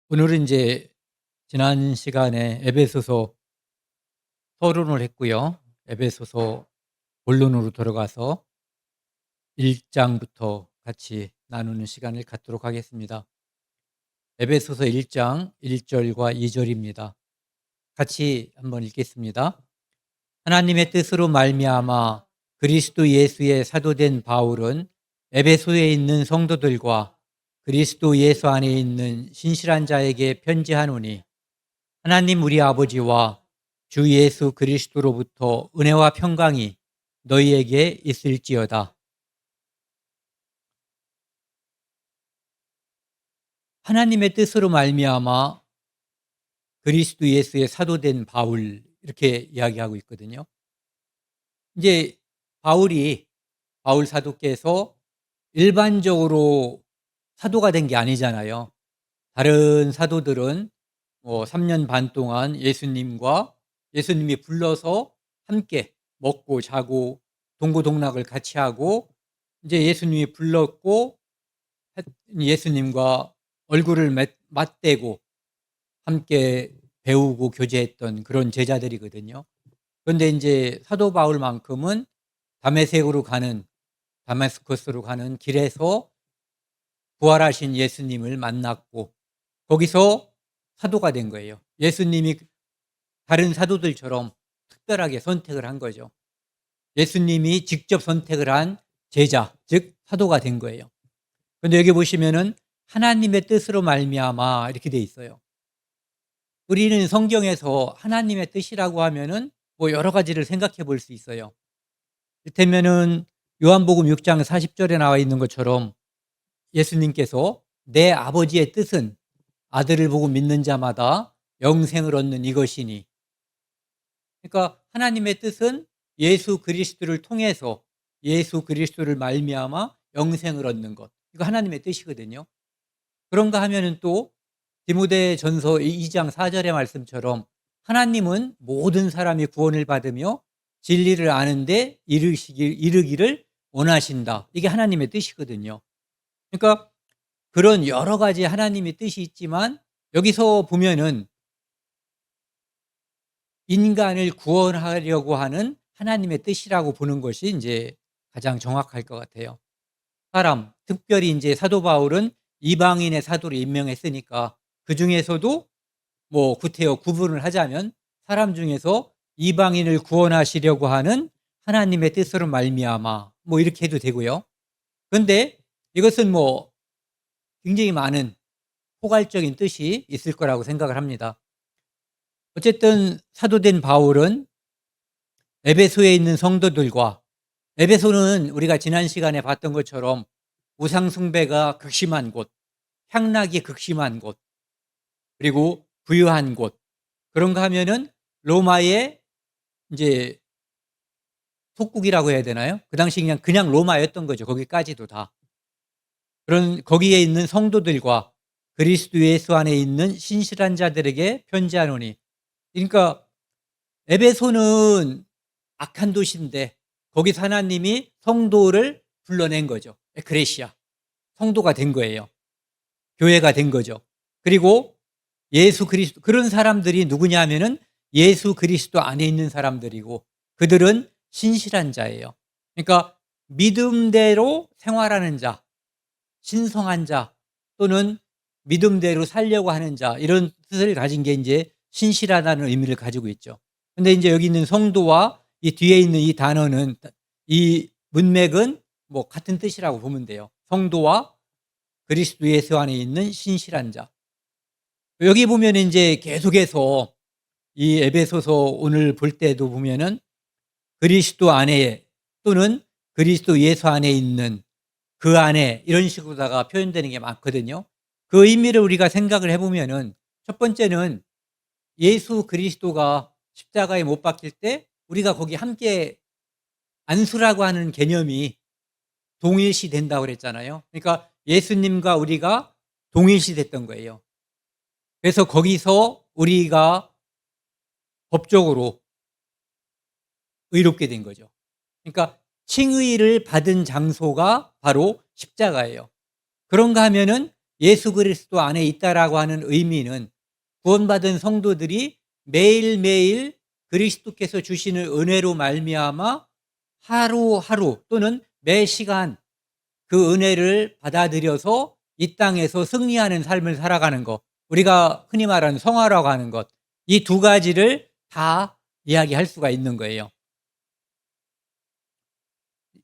오늘은 이제 지난 시간에 에베소서 서론을 했고요. 에베소서 본론으로 들어가서 1 장부터 같이 나누는 시간을 갖도록 하겠습니다. 에베소서 1장 1 절과 2 절입니다. 같이 한번 읽겠습니다. 하나님의 뜻으로 말미암아 그리스도 예수의 사도된 바울은 에베소에 있는 성도들과 그리스도 예수 안에 있는 신실한 자에게 편지하노니 하나님 우리 아버지와 주 예수 그리스도로부터 은혜와 평강이 너희에게 있을지어다. 하나님의 뜻으로 말미암아 그리스도 예수의 사도된 바울, 이렇게 이야기하고 있거든요. 이제 바울 사도께서 일반적으로 사도가 된 게 아니잖아요. 다른 사도들은 3년 반 동안 예수님이 불러서 함께 먹고 자고 동고동락을 같이 하고, 이제 예수님이 불렀고 예수님과 얼굴을 맞대고 함께 배우고 교제했던 그런 제자들이거든요. 그런데 이제 사도 바울만큼은 다메스커스로 가는 길에서 부활하신 예수님을 만났고 거기서 사도가 된 거예요. 예수님이 다른 사도들처럼 특별하게 선택을 한 거죠. 예수님이 직접 선택을 한 제자, 즉 사도가 된 거예요. 그런데 여기 보시면은 하나님의 뜻으로 말미암아 이렇게 돼 있어요. 우리는 성경에서 하나님의 뜻이라고 하면은 여러 가지를 생각해 볼 수 있어요. 이를테면은 요한복음 6장 40절에 나와 있는 것처럼 예수님께서 내 아버지의 뜻은 아들을 보고 믿는 자마다 영생을 얻는 이것이니, 그러니까 하나님의 뜻은 예수 그리스도를 통해서 예수 그리스도를 말미암아 영생을 얻는 것, 이거 하나님의 뜻이거든요. 그런가 하면은 또 디모데전서 2장 4 절의 말씀처럼 하나님은 모든 사람이 구원을 받으며 진리를 아는데 이르기를 원하신다. 이게 하나님의 뜻이거든요. 그러니까 그런 여러 가지 하나님의 뜻이 있지만 여기서 보면은 인간을 구원하려고 하는 하나님의 뜻이라고 보는 것이 이제 가장 정확할 것 같아요. 특별히 이제 사도 바울은 이방인의 사도로 임명했으니까 그중에서도 구태여 구분을 하자면 사람 중에서 이방인을 구원하시려고 하는 하나님의 뜻으로 말미암아 이렇게 해도 되고요. 그런데 이것은 굉장히 많은 포괄적인 뜻이 있을 거라고 생각을 합니다. 어쨌든 사도된 바울은 에베소에 있는 성도들과, 에베소는 우리가 지난 시간에 봤던 것처럼 우상 숭배가 극심한 곳, 향락이 극심한 곳, 그리고 부유한 곳, 그런가 하면은 로마의 이제 속국이라고 해야 되나요? 그 당시 그냥 로마였던 거죠. 거기까지도 다. 그런 거기에 있는 성도들과 그리스도 예수 안에 있는 신실한 자들에게 편지하노니, 그러니까 에베소는 악한 도시인데 거기서 하나님이 성도를 불러낸 거죠. 에크레시아, 성도가 된 거예요. 교회가 된 거죠. 그리고 예수 그리스도, 그런 사람들이 누구냐 하면은 예수 그리스도 안에 있는 사람들이고 그들은 신실한 자예요. 그러니까 믿음대로 생활하는 자, 신성한 자, 또는 믿음대로 살려고 하는 자, 이런 뜻을 가진 게 이제 신실하다는 의미를 가지고 있죠. 근데 이제 여기 있는 성도와 이 뒤에 있는 이 단어는, 이 문맥은 같은 뜻이라고 보면 돼요. 성도와 그리스도 예수 안에 있는 신실한 자. 여기 보면 이제 계속해서 이 에베소서 오늘 볼 때도 보면은 그리스도 안에 또는 그리스도 예수 안에 있는 그 안에, 이런 식으로다가 표현되는 게 많거든요. 그 의미를 우리가 생각을 해보면은 첫 번째는 예수 그리스도가 십자가에 못 박힐 때 우리가 거기 함께 안수라고 하는 개념이 동일시 된다고 그랬잖아요. 그러니까 예수님과 우리가 동일시 됐던 거예요. 그래서 거기서 우리가 법적으로 의롭게 된 거죠. 그러니까 칭의를 받은 장소가 바로 십자가예요. 그런가 하면은 예수 그리스도 안에 있다라고 하는 의미는 구원받은 성도들이 매일매일 그리스도께서 주시는 은혜로 말미암아 하루하루 또는 매 시간 그 은혜를 받아들여서 이 땅에서 승리하는 삶을 살아가는 것, 우리가 흔히 말하는 성화라고 하는 것, 이 두 가지를 다 이야기할 수가 있는 거예요.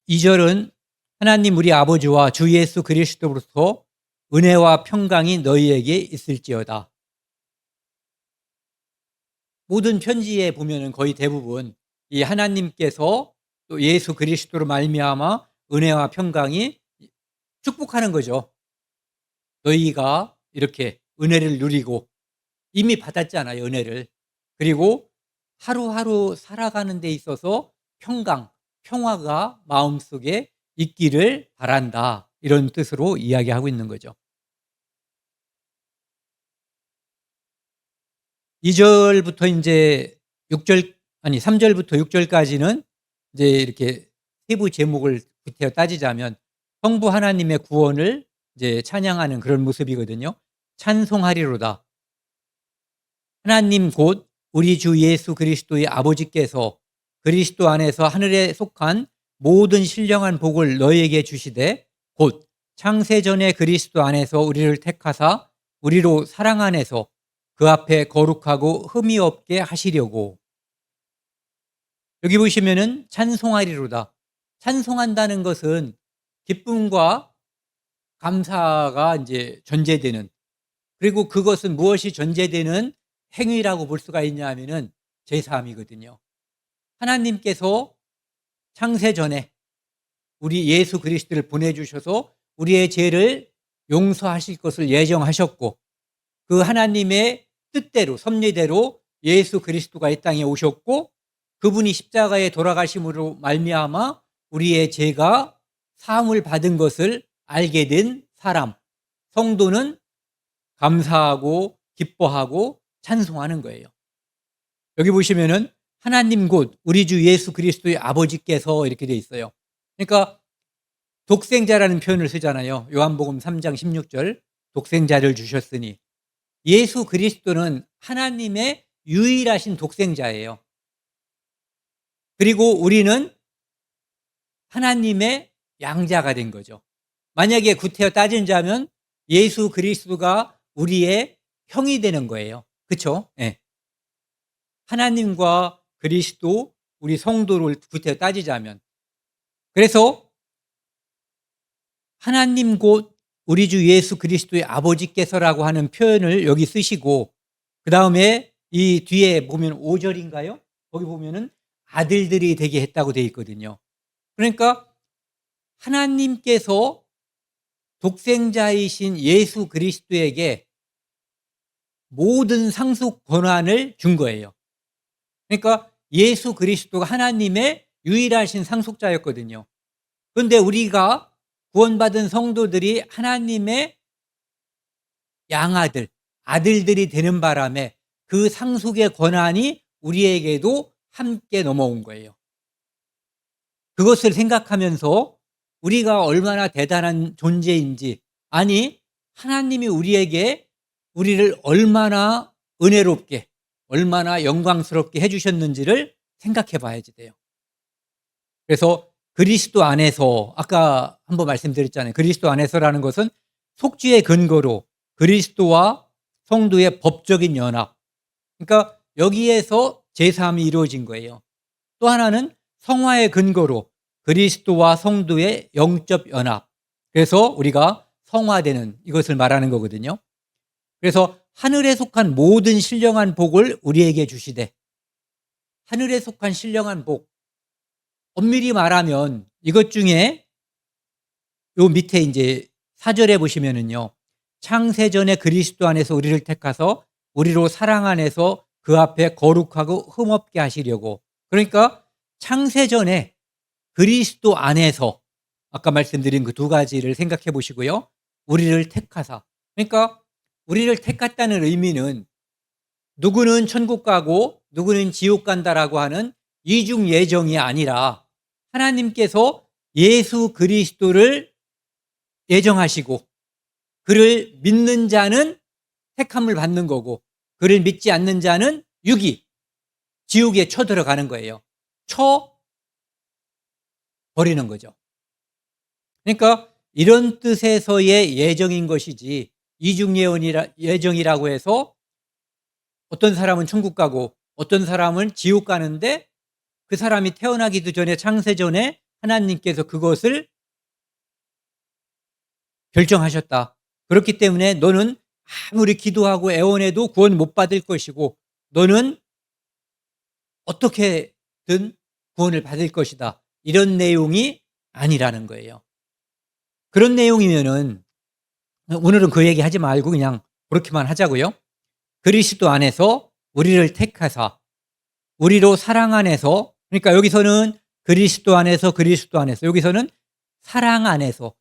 2절은 하나님 우리 아버지와 주 예수 그리스도로부터 은혜와 평강이 너희에게 있을지어다. 모든 편지에 보면은 거의 대부분 이 하나님께서 또 예수 그리스도로 말미암아 은혜와 평강이 축복하는 거죠. 너희가 이렇게 은혜를 누리고 이미 받았잖아요, 은혜를. 그리고 하루하루 살아가는 데 있어서 평강, 평화가 마음속에 있기를 바란다. 이런 뜻으로 이야기하고 있는 거죠. 2절부터 이제 6절, 아니 3절부터 6절까지는 이제 이렇게 세부 제목을 구태여 따지자면 성부 하나님의 구원을 이제 찬양하는 그런 모습이거든요. 찬송하리로다. 하나님 곧 우리 주 예수 그리스도의 아버지께서 그리스도 안에서 하늘에 속한 모든 신령한 복을 너희에게 주시되 곧 창세전에 그리스도 안에서 우리를 택하사 우리로 사랑 안에서 그 앞에 거룩하고 흠이 없게 하시려고. 여기 보시면은 찬송하리로다. 찬송한다는 것은 기쁨과 감사가 이제 전제되는, 그리고 그것은 무엇이 전제되는 행위라고 볼 수가 있냐 하면은 제사함이거든요. 하나님께서 창세 전에 우리 예수 그리스도를 보내주셔서 우리의 죄를 용서하실 것을 예정하셨고, 그 하나님의 뜻대로 섭리대로 예수 그리스도가 이 땅에 오셨고, 그분이 십자가에 돌아가심으로 말미암아 우리의 죄가 사함을 받은 것을 알게 된 사람, 성도는 감사하고 기뻐하고 찬송하는 거예요. 여기 보시면은 하나님 곧 우리 주 예수 그리스도의 아버지께서 이렇게 돼 있어요. 그러니까 독생자라는 표현을 쓰잖아요. 요한복음 3장 16절, 독생자를 주셨으니. 예수 그리스도는 하나님의 유일하신 독생자예요. 그리고 우리는 하나님의 양자가 된 거죠. 만약에 구태여 따진다면 예수 그리스도가 우리의 형이 되는 거예요. 그렇죠? 네. 하나님과 그리스도, 우리 성도를 구태여 따지자면. 그래서 하나님 곧 우리 주 예수 그리스도의 아버지께서라고 하는 표현을 여기 쓰시고, 그 다음에 이 뒤에 보면 5절인가요? 거기 보면은 아들들이 되게 했다고 되어 있거든요. 그러니까 하나님께서 독생자이신 예수 그리스도에게 모든 상속 권한을 준 거예요. 그러니까 예수 그리스도가 하나님의 유일하신 상속자였거든요. 그런데 우리가 구원받은 성도들이 하나님의 양아들, 아들들이 되는 바람에 그 상속의 권한이 우리에게도 함께 넘어온 거예요. 그것을 생각하면서 우리가 얼마나 대단한 존재인지, 아니 하나님이 우리를 얼마나 은혜롭게, 얼마나 영광스럽게 해주셨는지를 생각해 봐야지 돼요. 그래서 그리스도 안에서, 아까 한번 말씀드렸잖아요. 그리스도 안에서라는 것은 속죄의 근거로 그리스도와 성도의 법적인 연합, 그러니까 여기에서 제사함이 이루어진 거예요. 또 하나는 성화의 근거로 그리스도와 성도의 영적 연합, 그래서 우리가 성화되는, 이것을 말하는 거거든요. 그래서 하늘에 속한 모든 신령한 복을 우리에게 주시되, 하늘에 속한 신령한 복, 엄밀히 말하면 이것 중에 요 밑에 이제 4절에 보시면은요, 창세전에 그리스도 안에서 우리를 택하서 우리로 사랑 안에서 그 앞에 거룩하고 흠없게 하시려고. 그러니까 창세전에 그리스도 안에서, 아까 말씀드린 그 두 가지를 생각해 보시고요, 우리를 택하사, 그러니까 우리를 택했다는 의미는 누구는 천국 가고 누구는 지옥 간다라고 하는 이중 예정이 아니라 하나님께서 예수 그리스도를 예정하시고 그를 믿는 자는 택함을 받는 거고, 그를 믿지 않는 자는 유기, 지옥에 쳐들어가는 거예요. 버리는 거죠. 그러니까 이런 뜻에서의 예정인 것이지, 예정이라고 해서 어떤 사람은 천국 가고 어떤 사람은 지옥 가는데, 그 사람이 태어나기도 전에, 창세 전에 하나님께서 그것을 결정하셨다. 그렇기 때문에 너는 아무리 기도하고 애원해도 구원 못 받을 것이고, 너는 어떻게든 구원을 받을 것이다. 이런 내용이 아니라는 거예요. 그런 내용이면은 오늘은 그 얘기 하지 말고 그냥 그렇게만 하자고요. 그리스도 안에서 우리를 택하사 우리로 사랑 안에서, 그러니까 여기서는 그리스도 안에서, 여기서는 사랑 안에서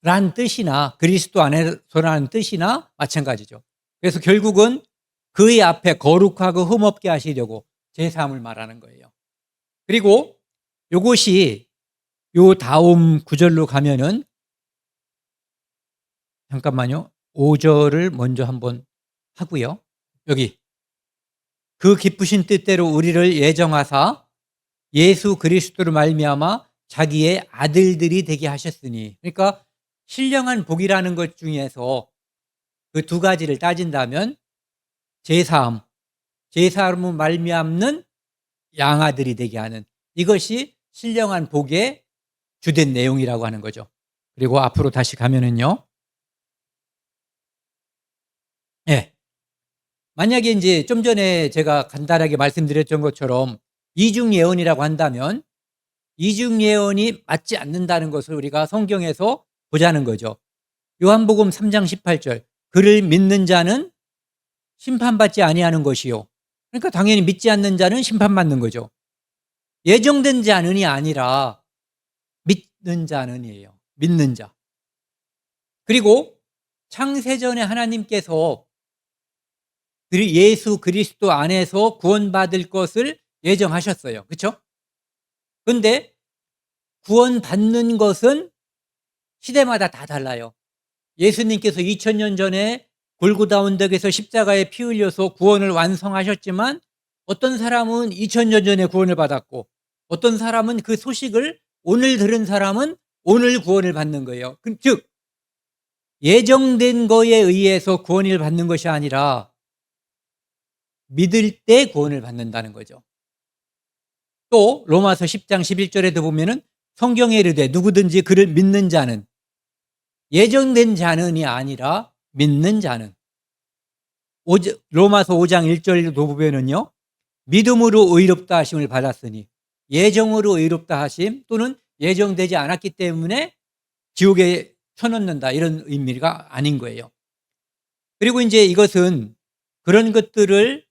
란 뜻이나 그리스도 안에서라는 뜻이나 마찬가지죠. 그래서 결국은 그의 앞에 거룩하고 흠없게 하시려고 제사함을 말하는 거예요. 그리고 요것이 요 다음 구절로 가면은, 잠깐만요. 5절을 먼저 한번 하고요. 여기 그 기쁘신 뜻대로 우리를 예정하사 예수 그리스도로 말미암아 자기의 아들들이 되게 하셨으니, 그러니까 신령한 복이라는 것 중에서 그 두 가지를 따진다면 제사함은 말미암는 양아들이 되게 하는, 이것이 신령한 복의 주된 내용이라고 하는 거죠. 그리고 앞으로 다시 가면은요. 예. 만약에 이제 좀 전에 제가 간단하게 말씀드렸던 것처럼 이중 예언이라고 한다면, 이중 예언이 맞지 않는다는 것을 우리가 성경에서 보자는 거죠. 요한복음 3장 18절, 그를 믿는 자는 심판받지 아니하는 것이요. 그러니까 당연히 믿지 않는 자는 심판받는 거죠. 예정된 자는이 아니라 믿는 자는이에요. 믿는 자. 그리고 창세전에 하나님께서 예수 그리스도 안에서 구원받을 것을 예정하셨어요. 그렇죠? 그런데 구원받는 것은 시대마다 다 달라요. 예수님께서 2000년 전에 골고다 언덕에서 십자가에 피 흘려서 구원을 완성하셨지만, 어떤 사람은 2000년 전에 구원을 받았고, 어떤 사람은 그 소식을 오늘 들은 사람은 오늘 구원을 받는 거예요. 즉 예정된 거에 의해서 구원을 받는 것이 아니라 믿을 때 구원을 받는다는 거죠. 또 로마서 10장 11절에도 보면은 성경에 이르되 누구든지 그를 믿는 자는, 예정된 자는이 아니라 믿는 자는, 로마서 5장 1절도 보면은요, 믿음으로 의롭다 하심을 받았으니, 예정으로 의롭다 하심 또는 예정되지 않았기 때문에 지옥에 쳐넣는다, 이런 의미가 아닌 거예요. 그리고 이제 이것은 그런 것들을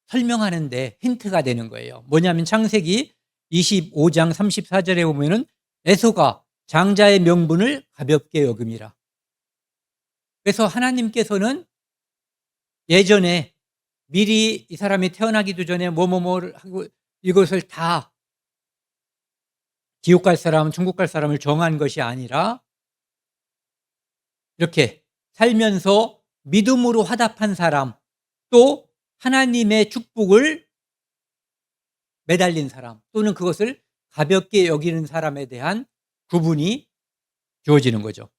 설명하는데 힌트가 되는 거예요. 뭐냐면 창세기 25장 34절에 보면은 에서가 장자의 명분을 가볍게 여김이라. 그래서 하나님께서는 예전에 미리 이 사람이 태어나기도 전에 뭐뭐뭐를 하고 이것을 다 지옥 갈 사람, 천국 갈 사람을 정한 것이 아니라, 이렇게 살면서 믿음으로 화답한 사람, 또 하나님의 축복을 매달린 사람, 또는 그것을 가볍게 여기는 사람에 대한 구분이 주어지는 거죠.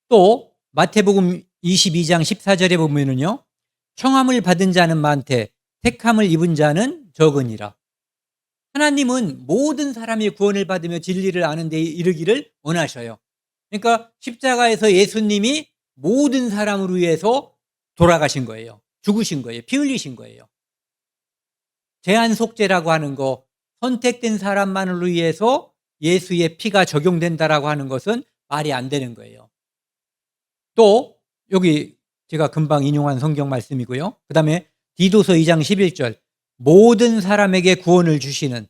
또 마태복음 22장 14절에 보면은요, 청함을 받은 자는 많되 택함을 입은 자는 적으니라. 하나님은 모든 사람이 구원을 받으며 진리를 아는 데 이르기를 원하셔요. 그러니까 십자가에서 예수님이 모든 사람을 위해서 돌아가신 거예요. 죽으신 거예요. 피 흘리신 거예요. 제한속죄라고 하는 거, 선택된 사람만을 위해서 예수의 피가 적용된다라고 하는 것은 말이 안 되는 거예요. 또 여기 제가 금방 인용한 성경 말씀이고요. 그 다음에 디도서 2장 11절, 모든 사람에게 구원을 주시는,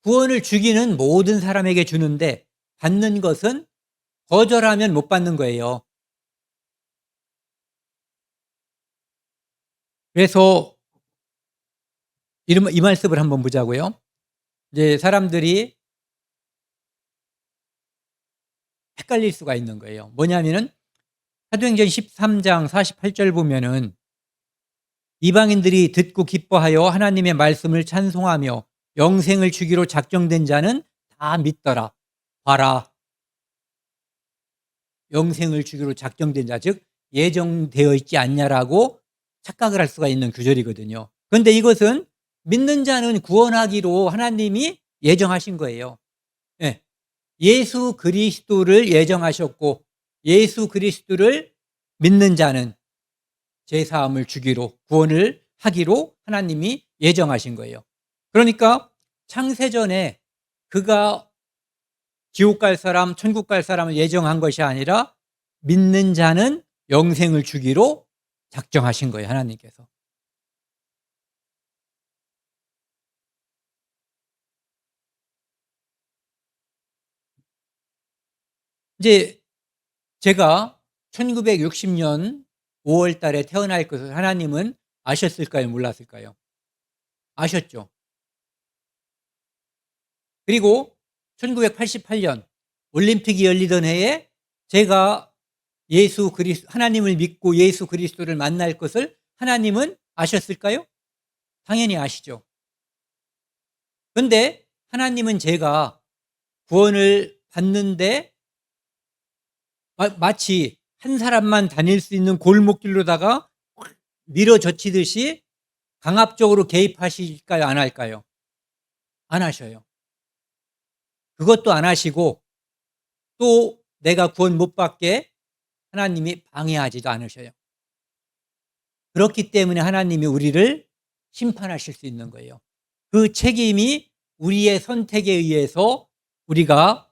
구원을 주기는 모든 사람에게 주는데 받는 것은 거절하면 못 받는 거예요. 그래서 이 말씀을 한번 보자고요. 이제 사람들이 헷갈릴 수가 있는 거예요. 뭐냐면은 사도행전 13장 48절 보면은 이방인들이 듣고 기뻐하여 하나님의 말씀을 찬송하며 영생을 주기로 작정된 자는 다 믿더라. 봐라. 영생을 주기로 작정된 자, 즉 예정되어 있지 않냐라고 착각을 할 수가 있는 구절이거든요. 그런데 이것은 믿는 자는 구원하기로 하나님이 예정하신 거예요. 예. 예수 그리스도를 예정하셨고 예수 그리스도를 믿는 자는 제사함을 주기로 구원을 하기로 하나님이 예정하신 거예요. 그러니까 창세전에 그가 지옥 갈 사람, 천국 갈 사람을 예정한 것이 아니라 믿는 자는 영생을 주기로 작정하신 거예요, 하나님께서. 이제 제가 1960년 5월 달에 태어날 것을 하나님은 아셨을까요? 몰랐을까요? 아셨죠. 그리고 1988년 올림픽이 열리던 해에 제가 하나님을 믿고 예수 그리스도를 만날 것을 하나님은 아셨을까요? 당연히 아시죠. 그런데 하나님은 제가 구원을 받는데 마치 한 사람만 다닐 수 있는 골목길로다가 밀어젖히듯이 강압적으로 개입하실까요? 안 할까요? 안 하셔요. 그것도 안 하시고 또 내가 구원 못 받게 하나님이 방해하지도 않으셔요. 그렇기 때문에 하나님이 우리를 심판하실 수 있는 거예요. 그 책임이 우리의 선택에 의해서 우리가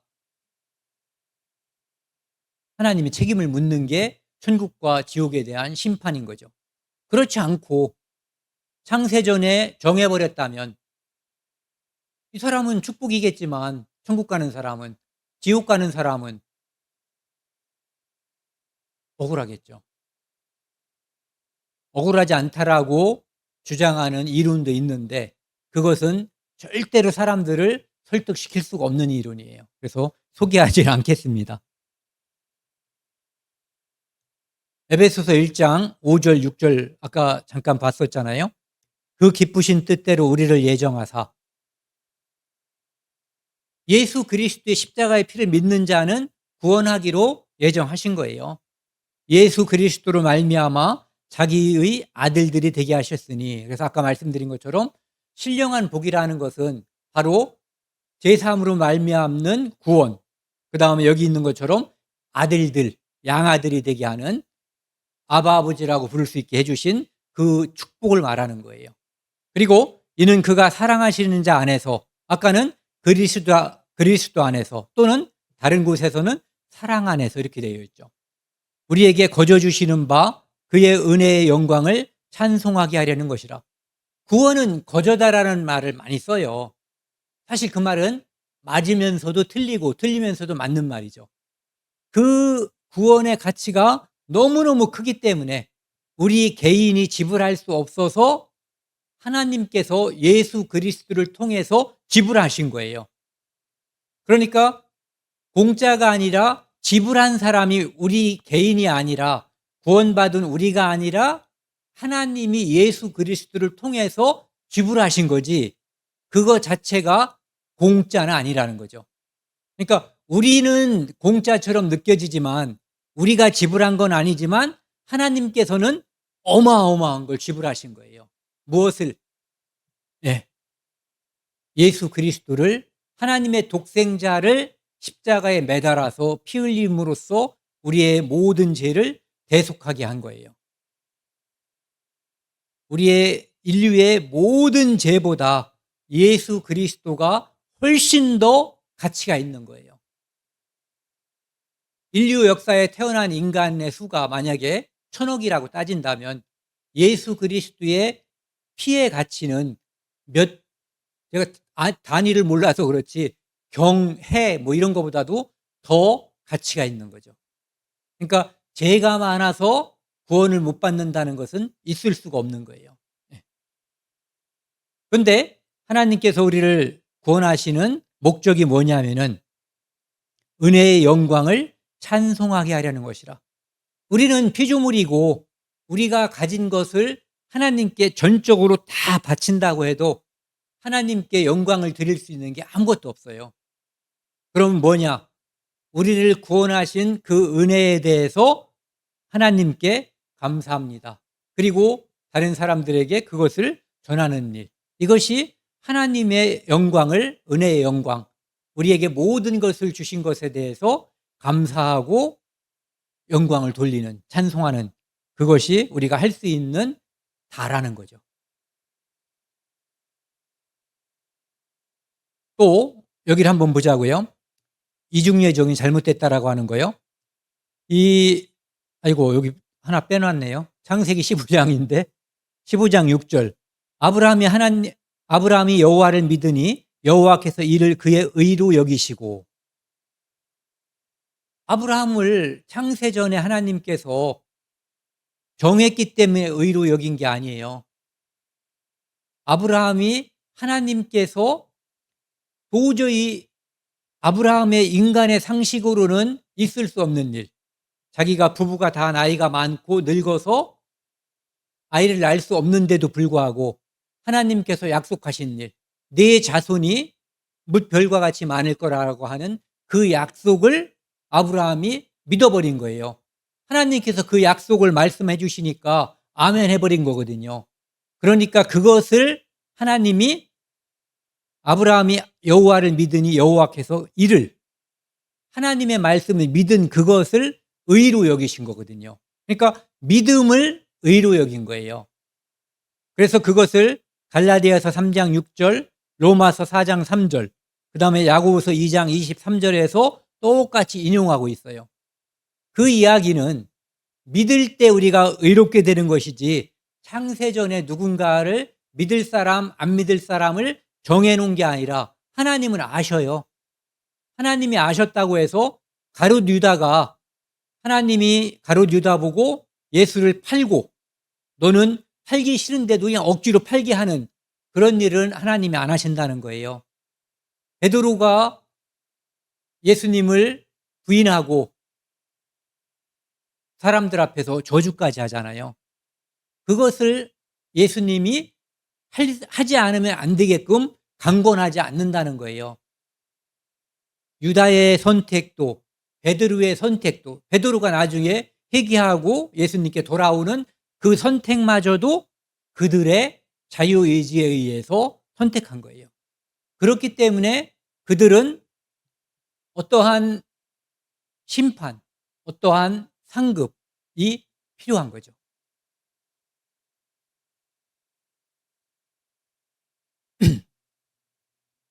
하나님의 책임을 묻는 게 천국과 지옥에 대한 심판인 거죠. 그렇지 않고 창세전에 정해버렸다면 이 사람은 축복이겠지만 천국 가는 사람은, 지옥 가는 사람은 억울하겠죠. 억울하지 않다라고 주장하는 이론도 있는데 그것은 절대로 사람들을 설득시킬 수가 없는 이론이에요. 그래서 소개하지 않겠습니다. 에베소서 1장 5절 6절 아까 잠깐 봤었잖아요. 그 기쁘신 뜻대로 우리를 예정하사 예수 그리스도의 십자가의 피를 믿는 자는 구원하기로 예정하신 거예요. 예수 그리스도로 말미암아 자기의 아들들이 되게 하셨으니, 그래서 아까 말씀드린 것처럼 신령한 복이라는 것은 바로 제3으로 말미암는 구원, 그 다음에 여기 있는 것처럼 아들들, 양아들이 되게 하는 아바 아버지라고 부를 수 있게 해주신 그 축복을 말하는 거예요. 그리고 이는 그가 사랑하시는 자 안에서, 아까는 그리스도 안에서, 또는 다른 곳에서는 사랑 안에서 이렇게 되어 있죠. 우리에게 거저 주시는 바 그의 은혜의 영광을 찬송하게 하려는 것이라. 구원은 거저다라는 말을 많이 써요. 사실 그 말은 맞으면서도 틀리고 틀리면서도 맞는 말이죠. 그 구원의 가치가 너무너무 크기 때문에 우리 개인이 지불할 수 없어서 하나님께서 예수 그리스도를 통해서 지불하신 거예요. 그러니까 공짜가 아니라 지불한 사람이 우리 개인이 아니라, 구원받은 우리가 아니라 하나님이 예수 그리스도를 통해서 지불하신 거지, 그거 자체가 공짜는 아니라는 거죠. 그러니까 우리는 공짜처럼 느껴지지만, 우리가 지불한 건 아니지만 하나님께서는 어마어마한 걸 지불하신 거예요. 무엇을? 네. 예수 그리스도를, 하나님의 독생자를 십자가에 매달아서 피 흘림으로써 우리의 모든 죄를 대속하게 한 거예요. 우리의 인류의 모든 죄보다 예수 그리스도가 훨씬 더 가치가 있는 거예요. 인류 역사에 태어난 인간의 수가 만약에 1000억이라고 따진다면 예수 그리스도의 피의 가치는 제가 단위를 몰라서 그렇지 경, 해 뭐 이런 것보다도 더 가치가 있는 거죠. 그러니까 죄가 많아서 구원을 못 받는다는 것은 있을 수가 없는 거예요. 그런데 하나님께서 우리를 구원하시는 목적이 뭐냐면은 은혜의 영광을 찬송하게 하려는 것이라. 우리는 피조물이고 우리가 가진 것을 하나님께 전적으로 다 바친다고 해도 하나님께 영광을 드릴 수 있는 게 아무것도 없어요. 그럼 뭐냐? 우리를 구원하신 그 은혜에 대해서 하나님께 감사합니다. 그리고 다른 사람들에게 그것을 전하는 일. 이것이 하나님의 영광을, 은혜의 영광, 우리에게 모든 것을 주신 것에 대해서 감사하고 영광을 돌리는, 찬송하는, 그것이 우리가 할 수 있는 다라는 거죠. 또 여기를 한번 보자고요. 이중예정이 잘못됐다라고 하는 거요. 아이고, 여기 하나 빼놨네요. 창세기 15장인데 15장 6절. 아브라함이 여호와를 믿으니 여호와께서 이를 그의 의로 여기시고. 아브라함을 창세전에 하나님께서 정했기 때문에 의로 여긴 게 아니에요. 아브라함이 하나님께서 도저히 아브라함의 인간의 상식으로는 있을 수 없는 일, 자기가 부부가 다 나이가 많고 늙어서 아이를 낳을 수 없는데도 불구하고 하나님께서 약속하신 일, 내 자손이 뭇별과 같이 많을 거라고 하는 그 약속을 아브라함이 믿어버린 거예요. 하나님께서 그 약속을 말씀해 주시니까 아멘 해버린 거거든요. 그러니까 그것을 아브라함이 여호와를 믿으니 여호와께서 이를, 하나님의 말씀을 믿은 그것을 의로 여기신 거거든요. 그러니까 믿음을 의로 여긴 거예요. 그래서 그것을 갈라디아서 3장 6절, 로마서 4장 3절, 그 다음에 야고보서 2장 23절에서 똑같이 인용하고 있어요. 그 이야기는 믿을 때 우리가 의롭게 되는 것이지 창세전에 누군가를 믿을 사람, 안 믿을 사람을 정해놓은 게 아니라 하나님은 아셔요. 하나님이 아셨다고 해서 가룟 유다가, 하나님이 가룟 유다 보고 예수를 팔고 너는 팔기 싫은데도 그냥 억지로 팔게 하는 그런 일은 하나님이 안 하신다는 거예요. 베드로가 예수님을 부인하고 사람들 앞에서 저주까지 하잖아요. 그것을 예수님이 하지 않으면 안 되게끔 강권하지 않는다는 거예요. 유다의 선택도, 베드로의 선택도, 베드로가 나중에 회개하고 예수님께 돌아오는 그 선택마저도 그들의 자유의지에 의해서 선택한 거예요. 그렇기 때문에 그들은 어떠한 심판, 어떠한 상급이 필요한 거죠.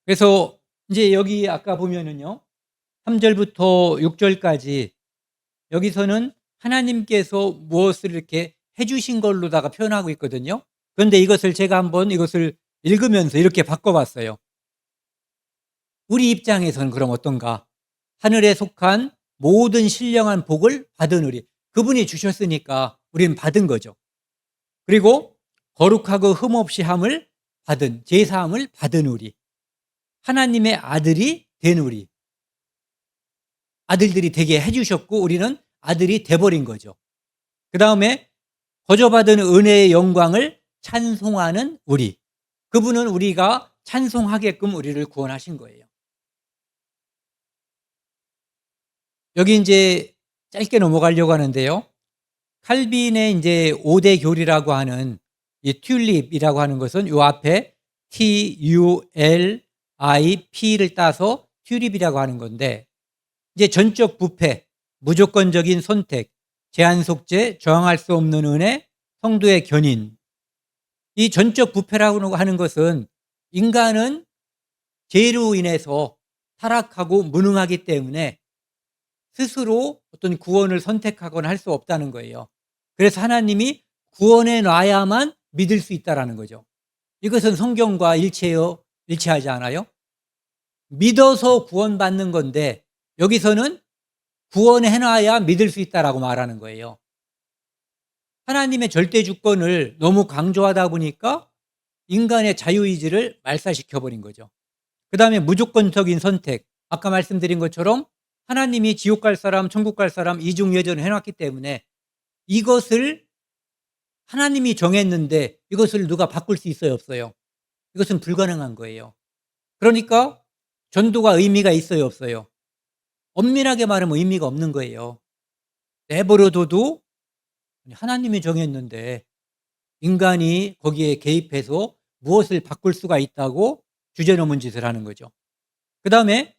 그래서 이제 여기 아까 보면은요, 3절부터 6절까지 여기서는 하나님께서 무엇을 이렇게 해주신 걸로다가 표현하고 있거든요. 그런데 이것을 제가 한번 이것을 읽으면서 이렇게 바꿔봤어요. 우리 입장에서는 그럼 어떤가? 하늘에 속한 모든 신령한 복을 받으느니, 그분이 주셨으니까 우리는 받은 거죠. 그리고 거룩하고 흠없이 함을 받은, 제사함을 받으느니, 하나님의 아들이 되누리. 아들들이 되게 해주셨고 우리는 아들이 돼버린 거죠. 그 다음에 거저받은 은혜의 영광을 찬송하는 우리, 그분은 우리가 찬송하게끔 우리를 구원하신 거예요. 여기 이제 짧게 넘어가려고 하는데요, 칼빈의 이제 5대 교리라고 하는 이 튤립이라고 하는 것은 이 앞에 TULIP를 따서 튤립이라고 하는 건데, 이제 전적 부패, 무조건적인 선택, 제한 속죄, 저항할 수 없는 은혜, 성도의 견인. 이 전적 부패라고 하는 것은 인간은 죄로 인해서 타락하고 무능하기 때문에 스스로 어떤 구원을 선택하거나 할 수 없다는 거예요. 그래서 하나님이 구원해 놔야만 믿을 수 있다는 거죠. 이것은 성경과 일치하지 않아요? 믿어서 구원받는 건데 여기서는 구원해 놔야 믿을 수 있다라고 말하는 거예요. 하나님의 절대 주권을 너무 강조하다 보니까 인간의 자유의지를 말살시켜버린 거죠. 그 다음에 무조건적인 선택, 아까 말씀드린 것처럼 하나님이 지옥 갈 사람, 천국 갈 사람 이중 예전을 해 놨기 때문에 이것을 하나님이 정했는데 이것을 누가 바꿀 수 있어요, 없어요? 이것은 불가능한 거예요. 그러니까 전도가 의미가 있어요, 없어요? 엄밀하게 말하면 의미가 없는 거예요. 내버려 둬도 하나님이 정했는데 인간이 거기에 개입해서 무엇을 바꿀 수가 있다고 주제넘은 짓을 하는 거죠. 그다음에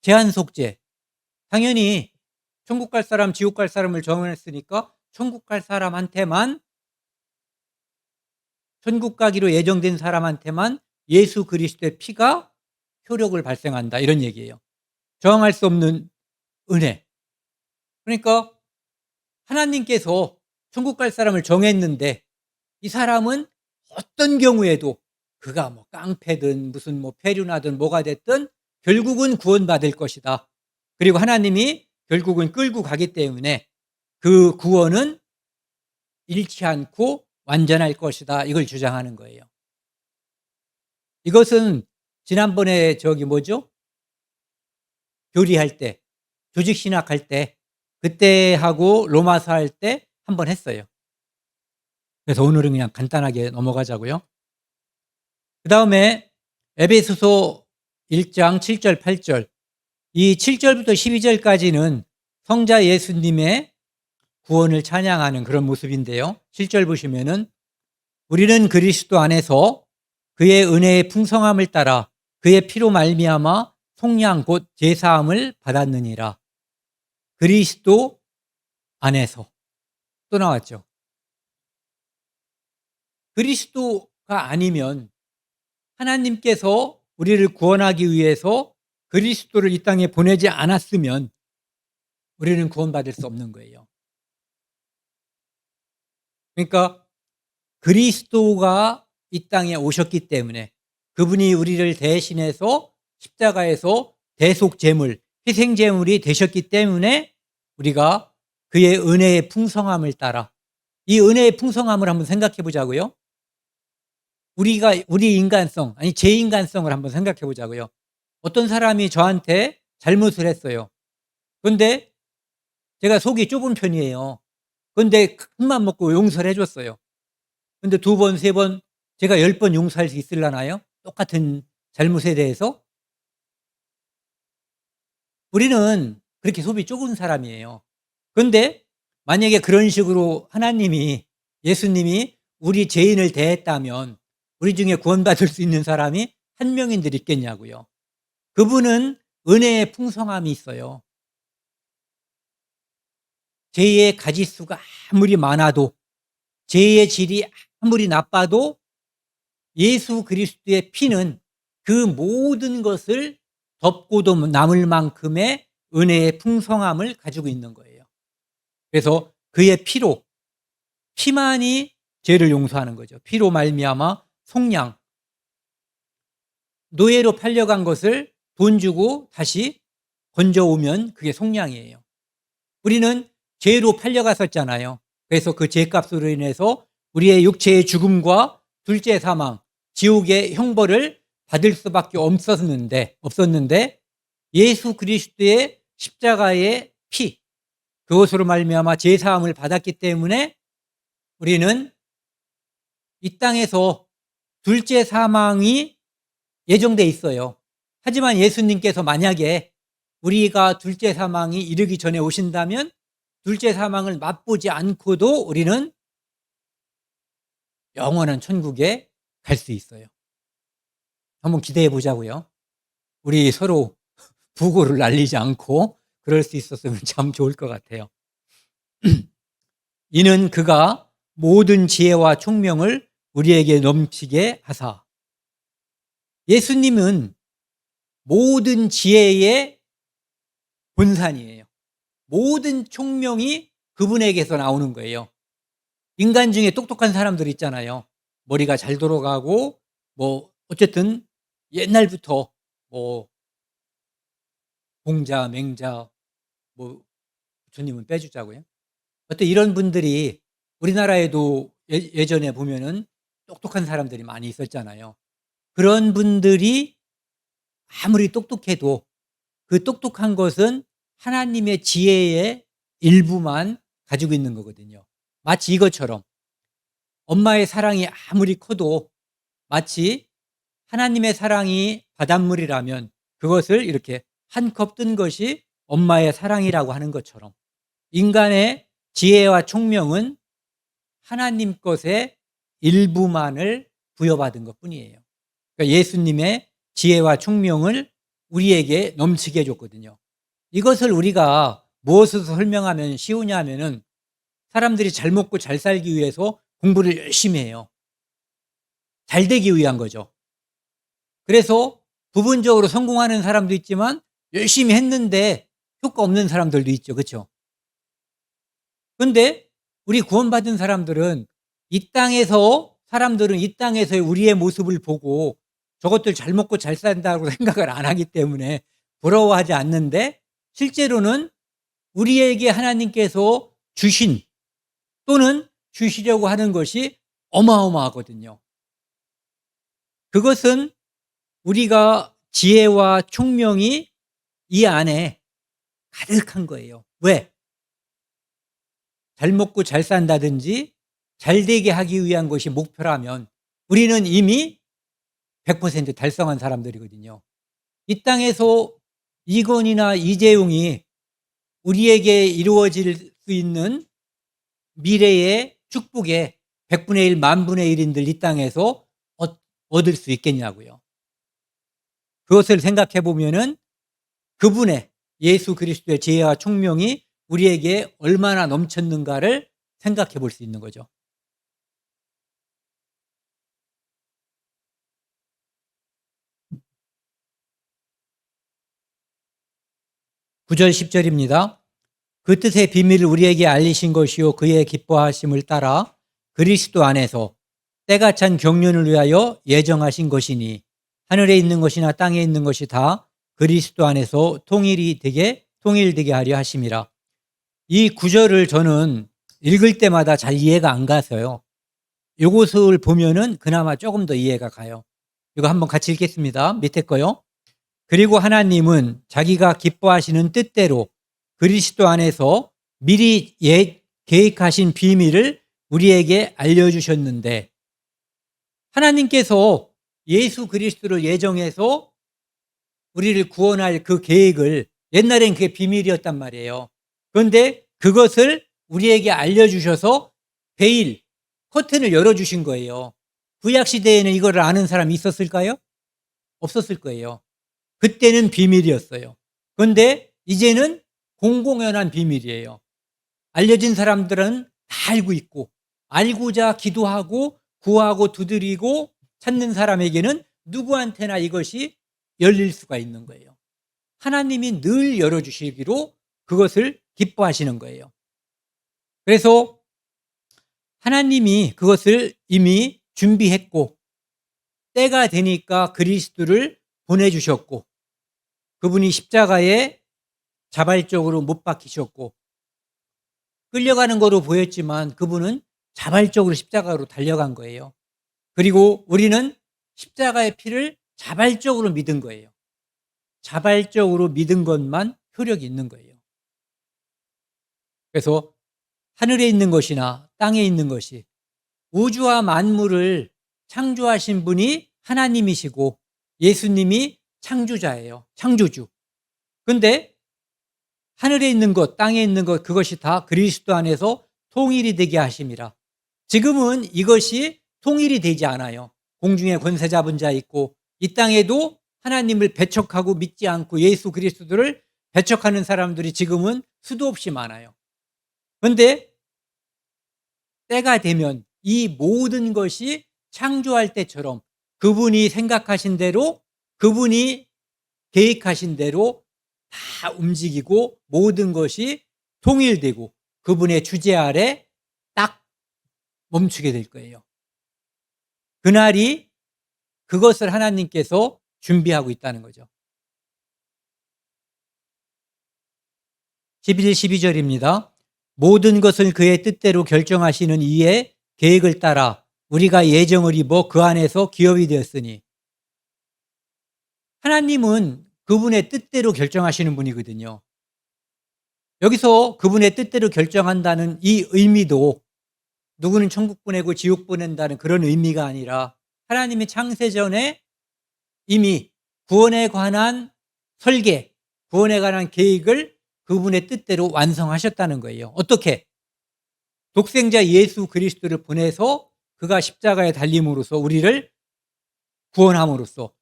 제한 속죄. 당연히 천국 갈 사람, 지옥 갈 사람을 정했으니까 천국 갈 사람한테만, 천국 가기로 예정된 사람한테만 예수 그리스도의 피가 효력을 발생한다, 이런 얘기예요. 저항할 수 없는 은혜. 그러니까 하나님께서 천국 갈 사람을 정했는데 이 사람은 어떤 경우에도 그가 뭐 깡패든 무슨 뭐 폐륜하든 뭐가 됐든 결국은 구원받을 것이다. 그리고 하나님이 결국은 끌고 가기 때문에 그 구원은 잃지 않고 완전할 것이다. 이걸 주장하는 거예요. 이것은 지난번에 교리할 때, 조직 신학할 때, 그때 하고 로마서 할 때 한번 했어요. 그래서 오늘은 그냥 간단하게 넘어가자고요. 그다음에 에베소서 1장 7절 8절, 이 7절부터 12절까지는 성자 예수님의 구원을 찬양하는 그런 모습인데요. 7절 보시면은 우리는 그리스도 안에서 그의 은혜의 풍성함을 따라 그의 피로 말미암아 속량 곧 제사함을 받았느니라. 그리스도 안에서 또 나왔죠. 그리스도가 아니면 하나님께서 우리를 구원하기 위해서 그리스도를 이 땅에 보내지 않았으면 우리는 구원받을 수 없는 거예요. 그러니까 그리스도가 이 땅에 오셨기 때문에 그분이 우리를 대신해서 십자가에서 대속제물, 희생제물이 되셨기 때문에 우리가 그의 은혜의 풍성함을 따라, 이 은혜의 풍성함을 한번 생각해 보자고요. 우리 인간성, 아니 제 인간성을 한번 생각해 보자고요. 어떤 사람이 저한테 잘못을 했어요. 그런데 제가 속이 좁은 편이에요. 그런데 큰맘 먹고 용서를 해줬어요. 근데 2번, 3번, 제가 10번 용서할 수 있으려나요? 똑같은 잘못에 대해서? 우리는 그렇게 속이 좁은 사람이에요. 그런데 만약에 그런 식으로 하나님이, 예수님이 우리 죄인을 대했다면 우리 중에 구원받을 수 있는 사람이 한 명인들 있겠냐고요. 그분은 은혜의 풍성함이 있어요. 죄의 가지수가 아무리 많아도, 죄의 질이 아무리 나빠도 예수 그리스도의 피는 그 모든 것을 덮고도 남을 만큼의 은혜의 풍성함을 가지고 있는 거예요. 그래서 그의 피만이 죄를 용서하는 거죠. 피로 말미암아 속량, 노예로 팔려간 것을 돈 주고 다시 건져오면 그게 속량이에요. 우리는 죄로 팔려갔었잖아요. 그래서 그 죄값으로 인해서 우리의 육체의 죽음과 둘째 사망, 지옥의 형벌을 받을 수밖에 없었는데 예수 그리스도의 십자가의 피, 그것으로 말미암아 죄 사함을 받았기 때문에 우리는 이 땅에서 둘째 사망이 예정돼 있어요. 하지만 예수님께서 만약에 우리가 둘째 사망이 이르기 전에 오신다면 둘째 사망을 맛보지 않고도 우리는 영원한 천국에 갈 수 있어요. 한번 기대해 보자고요. 우리 서로 부고를 날리지 않고 그럴 수 있었으면 참 좋을 것 같아요. 이는 그가 모든 지혜와 총명을 우리에게 넘치게 하사. 예수님은 모든 지혜의 본산이에요. 모든 총명이 그분에게서 나오는 거예요. 인간 중에 똑똑한 사람들 있잖아요. 머리가 잘 돌아가고 뭐 어쨌든 옛날부터 뭐 공자, 맹자, 뭐 부처님은 빼주자고요. 어때 이런 분들이 우리나라에도 예전에 보면은 똑똑한 사람들이 많이 있었잖아요. 그런 분들이 아무리 똑똑해도 그 똑똑한 것은 하나님의 지혜의 일부만 가지고 있는 거거든요. 마치 이것처럼 엄마의 사랑이 아무리 커도 마치 하나님의 사랑이 바닷물이라면 그것을 이렇게 한 컵 뜬 것이 엄마의 사랑이라고 하는 것처럼 인간의 지혜와 총명은 하나님 것의 일부만을 부여받은 것뿐이에요. 그러니까 예수님의 지혜와 총명을 우리에게 넘치게 해줬거든요. 이것을 우리가 무엇으로 설명하면 쉬우냐 하면은 사람들이 잘 먹고 잘 살기 위해서 공부를 열심히 해요. 잘 되기 위한 거죠. 그래서 부분적으로 성공하는 사람도 있지만 열심히 했는데 효과 없는 사람들도 있죠. 그렇죠? 근데 우리 구원받은 사람들은 사람들은 이 땅에서의 우리의 모습을 보고 저것들 잘 먹고 잘 산다고 생각을 안 하기 때문에 부러워하지 않는데 실제로는 우리에게 하나님께서 주신 또는 주시려고 하는 것이 어마어마하거든요. 그것은 우리가 지혜와 총명이 이 안에 가득한 거예요. 왜? 잘 먹고 잘 산다든지 잘 되게 하기 위한 것이 목표라면 우리는 이미 100% 달성한 사람들이거든요. 이 땅에서 이건희나 이재용이 우리에게 이루어질 수 있는 미래의 축복의 100분의 1, 만분의 1인들 이 땅에서 얻을 수 있겠냐고요. 그것을 생각해 보면은 그분의 예수 그리스도의 지혜와 총명이 우리에게 얼마나 넘쳤는가를 생각해 볼 수 있는 거죠. 9절 10절입니다. 그 뜻의 비밀을 우리에게 알리신 것이요 그의 기뻐하심을 따라 그리스도 안에서 때가 찬 경륜을 위하여 예정하신 것이니 하늘에 있는 것이나 땅에 있는 것이 다 그리스도 안에서 통일되게 하려 하심이라. 이 구절을 저는 읽을 때마다 잘 이해가 안 가서요. 이것을 보면은 그나마 조금 더 이해가 가요. 이거 한번 같이 읽겠습니다. 밑에 거요. 그리고 하나님은 자기가 기뻐하시는 뜻대로 그리스도 안에서 미리 계획하신 비밀을 우리에게 알려주셨는데 하나님께서 예수 그리스도를 예정해서 우리를 구원할 그 계획을 옛날엔 그게 비밀이었단 말이에요. 그런데 그것을 우리에게 알려주셔서 커튼을 열어주신 거예요. 구약시대에는 이거를 아는 사람이 있었을까요? 없었을 거예요. 그때는 비밀이었어요. 그런데 이제는 공공연한 비밀이에요. 알려진 사람들은 다 알고 있고 알고자 기도하고 구하고 두드리고 찾는 사람에게는 누구한테나 이것이 열릴 수가 있는 거예요. 하나님이 늘 열어주시기로 그것을 기뻐하시는 거예요. 그래서 하나님이 그것을 이미 준비했고 때가 되니까 그리스도를 보내주셨고 그분이 십자가에 자발적으로 못 박히셨고 끌려가는 거로 보였지만 그분은 자발적으로 십자가로 달려간 거예요. 그리고 우리는 십자가의 피를 자발적으로 믿은 거예요. 자발적으로 믿은 것만 효력이 있는 거예요. 그래서 하늘에 있는 것이나 땅에 있는 것이 우주와 만물을 창조하신 분이 하나님이시고 예수님이 창조자예요. 창조주. 그런데 하늘에 있는 것, 땅에 있는 것 그것이 다 그리스도 안에서 통일이 되게 하심이라. 지금은 이것이 통일이 되지 않아요. 공중에 권세 잡은 자 있고 이 땅에도 하나님을 배척하고 믿지 않고 예수 그리스도를 배척하는 사람들이 지금은 수도 없이 많아요. 그런데 때가 되면 이 모든 것이 창조할 때처럼 그분이 생각하신 대로 그분이 계획하신 대로 다 움직이고 모든 것이 통일되고 그분의 주재 아래 딱 멈추게 될 거예요. 그날이 그것을 하나님께서 준비하고 있다는 거죠. 11, 12절입니다. 모든 것을 그의 뜻대로 결정하시는 이의 계획을 따라 우리가 예정을 입어 그 안에서 기업이 되었으니 하나님은 그분의 뜻대로 결정하시는 분이거든요. 여기서 그분의 뜻대로 결정한다는 이 의미도 누구는 천국 보내고 지옥 보낸다는 그런 의미가 아니라 하나님이 창세 전에 이미 구원에 관한 설계, 구원에 관한 계획을 그분의 뜻대로 완성하셨다는 거예요. 어떻게? 독생자 예수 그리스도를 보내서 그가 십자가에 달림으로써 우리를 구원함으로써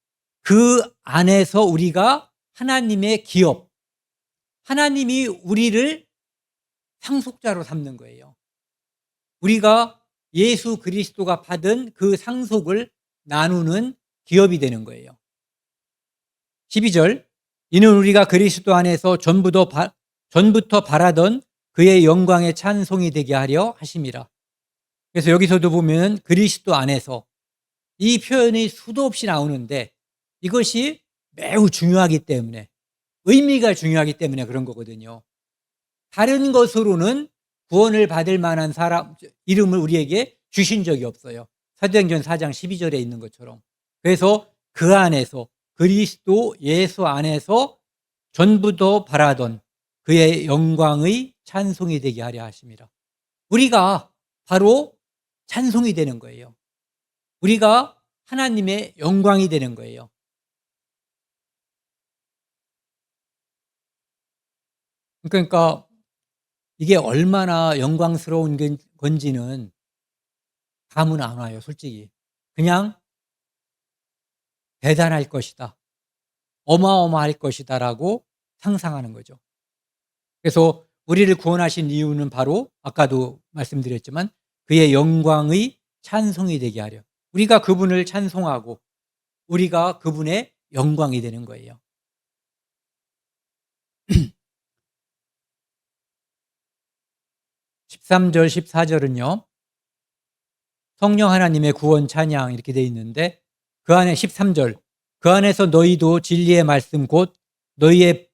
그 안에서 우리가 하나님의 기업, 하나님이 우리를 상속자로 삼는 거예요. 우리가 예수 그리스도가 받은 그 상속을 나누는 기업이 되는 거예요. 12절, 이는 우리가 그리스도 안에서 전부터 바라던 그의 영광의 찬송이 되게 하려 하심이라. 그래서 여기서도 보면 그리스도 안에서 이 표현이 수도 없이 나오는데 이것이 매우 중요하기 때문에, 의미가 중요하기 때문에 그런 거거든요. 다른 것으로는 구원을 받을 만한 사람 이름을 우리에게 주신 적이 없어요. 사도행전 4장 12절에 있는 것처럼. 그래서 그 안에서, 그리스도 예수 안에서 전부터 바라던 그의 영광의 찬송이 되게 하려 하심이라. 우리가 바로 찬송이 되는 거예요. 우리가 하나님의 영광이 되는 거예요. 그러니까 이게 얼마나 영광스러운 건지는 감은 안 와요, 솔직히. 그냥 대단할 것이다, 어마어마할 것이다라고 상상하는 거죠. 그래서 우리를 구원하신 이유는 바로 아까도 말씀드렸지만 그의 영광의 찬송이 되게 하려. 우리가 그분을 찬송하고 우리가 그분의 영광이 되는 거예요. 13절, 14절은요. 성령 하나님의 구원 찬양 이렇게 돼 있는데 그 안에 13절, 그 안에서 너희도 진리의 말씀 곧 너희의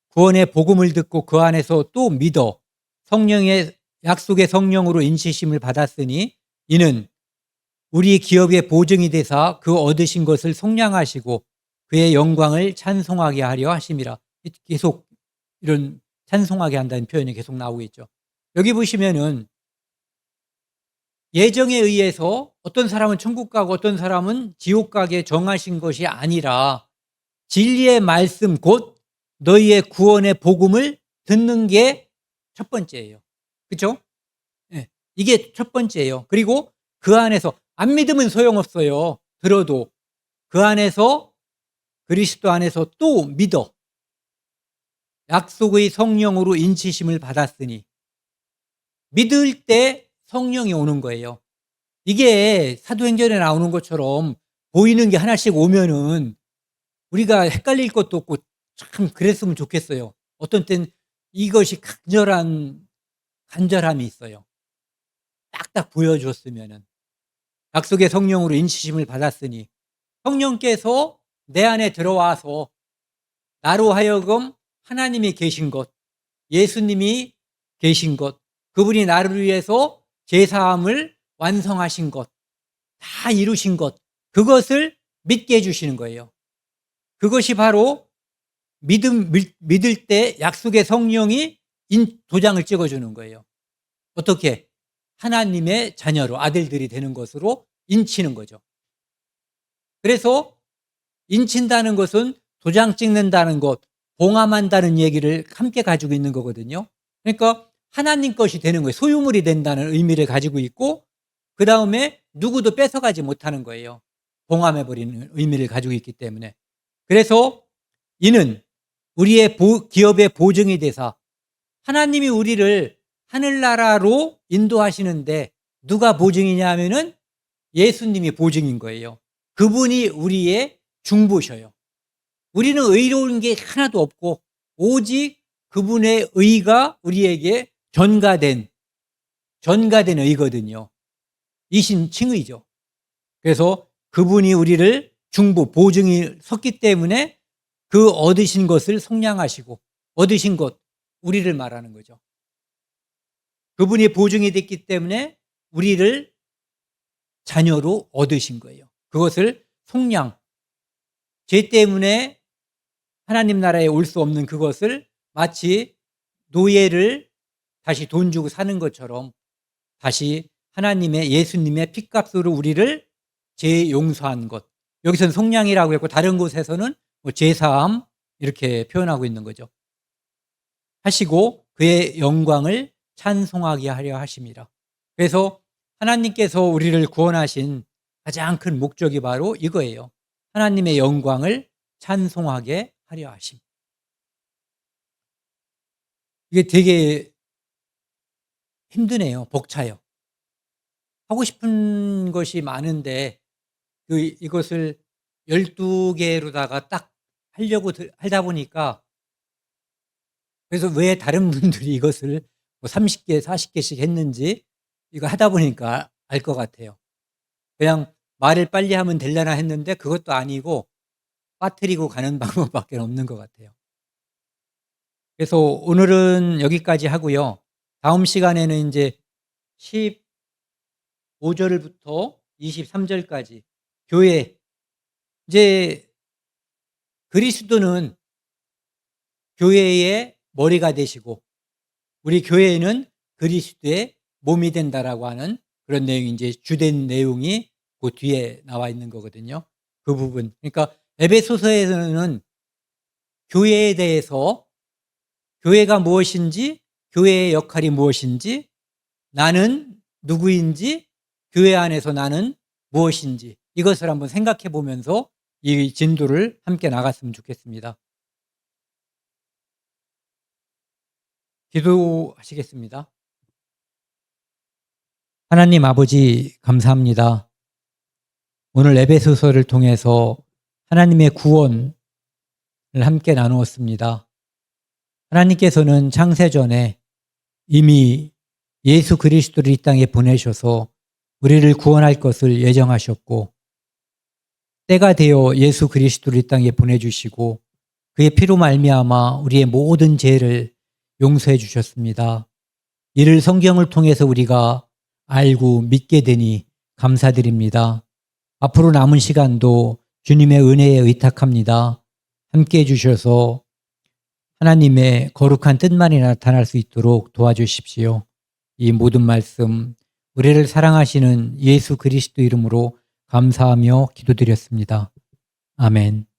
구원의 복음을 듣고 그 안에서 또 믿어 성령의 약속의 성령으로 인치심을 받았으니 이는 우리 기업의 보증이 되사 그 얻으신 것을 속량하시고 그의 영광을 찬송하게 하려 하심이라. 계속 이런 찬송하게 한다는 표현이 계속 나오고 있죠. 여기 보시면은 예정에 의해서 어떤 사람은 천국 가고 어떤 사람은 지옥 가게 정하신 것이 아니라 진리의 말씀 곧 너희의 구원의 복음을 듣는 게 첫 번째예요. 그렇죠? 네. 이게 첫 번째예요. 그리고 그 안에서 안 믿으면 소용없어요. 들어도 그 안에서 그리스도 안에서 또 믿어 약속의 성령으로 인치심을 받았으니 믿을 때 성령이 오는 거예요. 이게 사도행전에 나오는 것처럼 보이는 게 하나씩 오면은 우리가 헷갈릴 것도 없고 참 그랬으면 좋겠어요. 어떤 땐 이것이 간절함이 있어요. 딱딱 보여줬으면은. 약속의 성령으로 인치심을 받았으니 성령께서 내 안에 들어와서 나로 하여금 하나님이 계신 것, 예수님이 계신 것, 그분이 나를 위해서 제사함을 완성하신 것, 다 이루신 것, 그것을 믿게 해주시는 거예요. 그것이 바로 믿을 때 약속의 성령이 도장을 찍어주는 거예요. 어떻게? 하나님의 자녀로, 아들들이 되는 것으로 인치는 거죠. 그래서 인친다는 것은 도장 찍는다는 것, 봉함한다는 얘기를 함께 가지고 있는 거거든요. 그러니까 하나님 것이 되는 거예요. 소유물이 된다는 의미를 가지고 있고 그 다음에 누구도 뺏어가지 못하는 거예요. 봉함해버리는 의미를 가지고 있기 때문에. 그래서 이는 우리의 기업의 보증이 되사 하나님이 우리를 하늘나라로 인도하시는데 누가 보증이냐 하면은 예수님이 보증인 거예요. 그분이 우리의 중보셔요. 우리는 의로운 게 하나도 없고 오직 그분의 의가 우리에게 전가된 의거든요. 이신칭의죠. 그래서 그분이 우리를 보증이 섰기 때문에 그 얻으신 것을 속량하시고 얻으신 것, 우리를 말하는 거죠. 그분이 보증이 됐기 때문에 우리를 자녀로 얻으신 거예요. 그것을 속량, 죄 때문에 하나님 나라에 올 수 없는 그것을 마치 노예를 다시 돈 주고 사는 것처럼 다시 하나님의 예수님의 핏값으로 우리를 재용서한 것. 여기서는 속량이라고 했고 다른 곳에서는 뭐 제사함 이렇게 표현하고 있는 거죠. 하시고 그의 영광을 찬송하게 하려 하심이라. 그래서 하나님께서 우리를 구원하신 가장 큰 목적이 바로 이거예요. 하나님의 영광을 찬송하게 하려 하심. 이게 되게 힘드네요. 벅차요. 하고 싶은 것이 많은데 이것을 12개로다가 딱 하려고 하다 보니까 그래서 왜 다른 분들이 이것을 뭐 30개, 40개씩 했는지 이거 하다 보니까 알 것 같아요. 그냥 말을 빨리 하면 되려나 했는데 그것도 아니고 빠뜨리고 가는 방법밖에 없는 것 같아요. 그래서 오늘은 여기까지 하고요. 다음 시간에는 이제 15절부터 23절까지 교회 이제 그리스도는 교회의 머리가 되시고 우리 교회는 그리스도의 몸이 된다라고 하는 그런 내용이 이제 주된 내용이 그 뒤에 나와 있는 거거든요. 그 부분. 그러니까 에베소서에서는 교회에 대해서 교회가 무엇인지, 교회의 역할이 무엇인지, 나는 누구인지, 교회 안에서 나는 무엇인지 이것을 한번 생각해 보면서 이 진도를 함께 나갔으면 좋겠습니다. 기도하시겠습니다. 하나님 아버지 감사합니다. 오늘 에베소서를 통해서 하나님의 구원을 함께 나누었습니다. 하나님께서는 창세전에 이미 예수 그리스도를 이 땅에 보내셔서 우리를 구원할 것을 예정하셨고 때가 되어 예수 그리스도를 이 땅에 보내주시고 그의 피로 말미암아 우리의 모든 죄를 용서해 주셨습니다. 이를 성경을 통해서 우리가 알고 믿게 되니 감사드립니다. 앞으로 남은 시간도 주님의 은혜에 의탁합니다. 함께해 주셔서 하나님의 거룩한 뜻만이 나타날 수 있도록 도와주십시오. 이 모든 말씀 우리를 사랑하시는 예수 그리스도 이름으로 감사하며 기도드렸습니다. 아멘.